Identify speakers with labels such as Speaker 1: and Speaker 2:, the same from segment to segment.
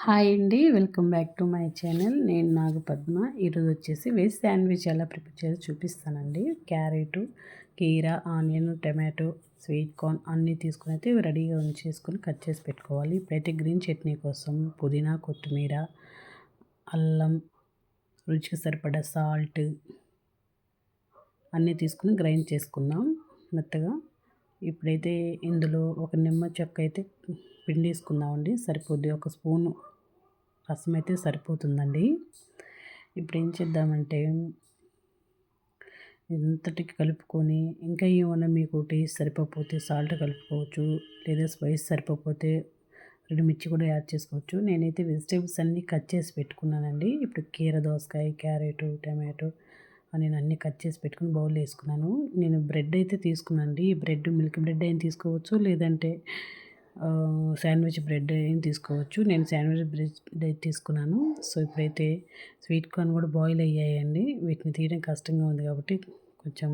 Speaker 1: Hi అండి, welcome back to my channel. నేను నాగపద్మ. ఈరోజు వచ్చేసి వెజ్ శాండ్విచ్ ఎలా ప్రిపేర్ చేయాలో చూపిస్తానండి. క్యారెట్, కీరా, ఆనియన్, టమాటో, స్వీట్ కార్న్ అన్నీ తీసుకుని అయితే రెడీగా ఉంచేసుకొని కట్ చేసి పెట్టుకోవాలి. ఇప్పుడైతే గ్రీన్ చట్నీ కోసం పుదీనా, కొత్తిమీర, అల్లం, రుచికి సరిపడా సాల్ట్ అన్నీ తీసుకుని గ్రైండ్ చేసుకుందాం మెత్తగా. ఇప్పుడైతే ఇందులో ఒక నిమ్మ చెక్క అయితే పిండేసుకుందామండి. సరిపోద్ది, ఒక స్పూను రసం అయితే సరిపోతుందండి. ఇప్పుడు ఏం చేద్దామంటే ఇంతటికి కలుపుకొని, ఇంకా ఏమైనా మీకు టేస్ట్ సరిపోతే సాల్ట్ కలుపుకోవచ్చు, లేదా స్పైస్ సరిపోతే 2 మిర్చి కూడా యాడ్ చేసుకోవచ్చు. నేనైతే వెజిటేబుల్స్ అన్నీ కట్ చేసి పెట్టుకున్నానండి. ఇప్పుడు కీర దోసకాయ, క్యారెట్, టమాటో నేను అన్నీ కట్ చేసి పెట్టుకుని బౌల్లో వేసుకున్నాను. నేను బ్రెడ్ అయితే తీసుకున్నానండి. ఈ బ్రెడ్ మిల్క్ బ్రెడ్ అయినా తీసుకోవచ్చు, లేదంటే శాండ్విచ్ బ్రెడ్ అయినా తీసుకోవచ్చు. నేను శాండ్విచ్ బ్రెడ్ తీసుకున్నాను. సో ఇప్పుడైతే స్వీట్ కార్న్ కూడా బాయిల్ అయ్యాయండి. వీటిని తీయడం కష్టంగా ఉంది కాబట్టి కొంచెం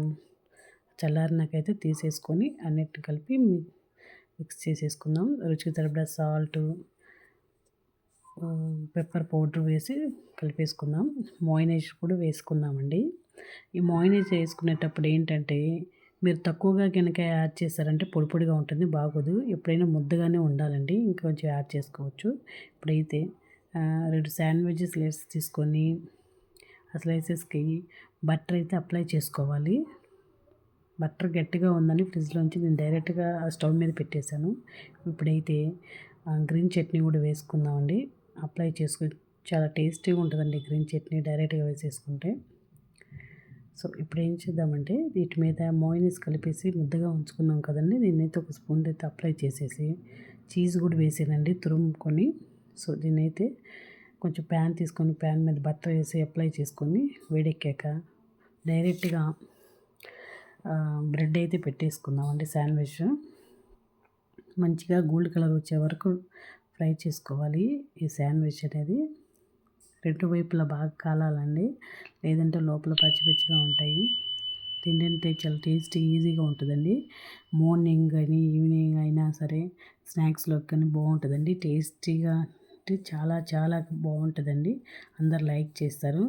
Speaker 1: చల్లారినాకైతే తీసేసుకొని అన్నిటిని కలిపి మిక్స్ చేసేసుకుందాం. రుచికి సరిపడా సాల్ట్, పెప్పర్ పౌడర్ వేసి కలిపేసుకుందాం. మయోనైజ్ కూడా వేసుకుందామండి. ఈ మయోనైజ్ వేసుకునేటప్పుడు ఏంటంటే మీరు తక్కువగా కనుక యాడ్ చేశారంటే పొడి పొడిగా ఉంటుంది, బాగోదు. ఎప్పుడైనా ముద్దగానే ఉండాలండి, ఇంకొంచెం యాడ్ చేసుకోవచ్చు. ఇప్పుడైతే 2 శాండ్విచ్ స్లైసెస్ తీసుకొని ఆ స్లైసెస్కి బటర్ అయితే అప్లై చేసుకోవాలి. బటర్ గట్టిగా ఉందని ఫ్రిడ్జ్లోంచి నేను డైరెక్ట్గా స్టవ్ మీద పెట్టేశాను. ఇప్పుడైతే గ్రీన్ చట్నీ కూడా వేసుకుందామండి. అప్లై చేసుకుని చాలా టేస్టీగా ఉంటుందండి గ్రీన్ చట్నీ డైరెక్ట్గా వేసేసుకుంటే. సో ఇప్పుడు ఏం చేద్దామంటే వీటి మీద మయోనైస్ కలిపేసి ముద్దగా ఉంచుకున్నాం కదండి. దీన్నైతే ఒక స్పూన్ అయితే అప్లై చేసేసి చీజ్ కూడా వేసానండి తురుముకొని. సో దీన్నైతే కొంచెం ప్యాన్ తీసుకొని ప్యాన్ మీద బటర్ వేసి అప్లై చేసుకొని వేడెక్కాక డైరెక్ట్గా బ్రెడ్ అయితే పెట్టేసుకుందామండి. శాండ్విచ్ మంచిగా గోల్డ్ కలర్ వచ్చే వరకు ఫ్రై చేసుకోవాలి. ఈ శాండ్విచ్ అనేది 2 వైపులా బాగా కాలాలండి, లేదంటే లోపల పచ్చి పచ్చిగా ఉంటాయి. తింటుంటే చాలా టేస్టీ ఈజీగా ఉంటుందండి. మార్నింగ్ కానీ ఈవినింగ్ అయినా సరే స్నాక్స్లోకి కానీ బాగుంటుందండి. టేస్టీగా అంటే చాలా చాలా బాగుంటుందండి. అందరు లైక్ చేస్తారు.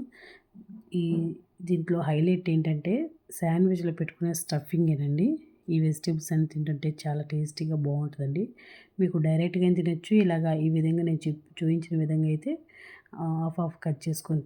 Speaker 1: దీంట్లో హైలైట్ ఏంటంటే శాండ్విచ్లో పెట్టుకునే స్టఫింగేనండి. ఈ వెజిటేబుల్స్ అన్ని తింటుంటే చాలా టేస్టీగా బాగుంటుందండి. మీకు డైరెక్ట్గా తినొచ్చు, ఇలాగా ఈ విధంగా నేను చూపించిన విధంగా అయితే హాఫ్ కట్ చేసుకొని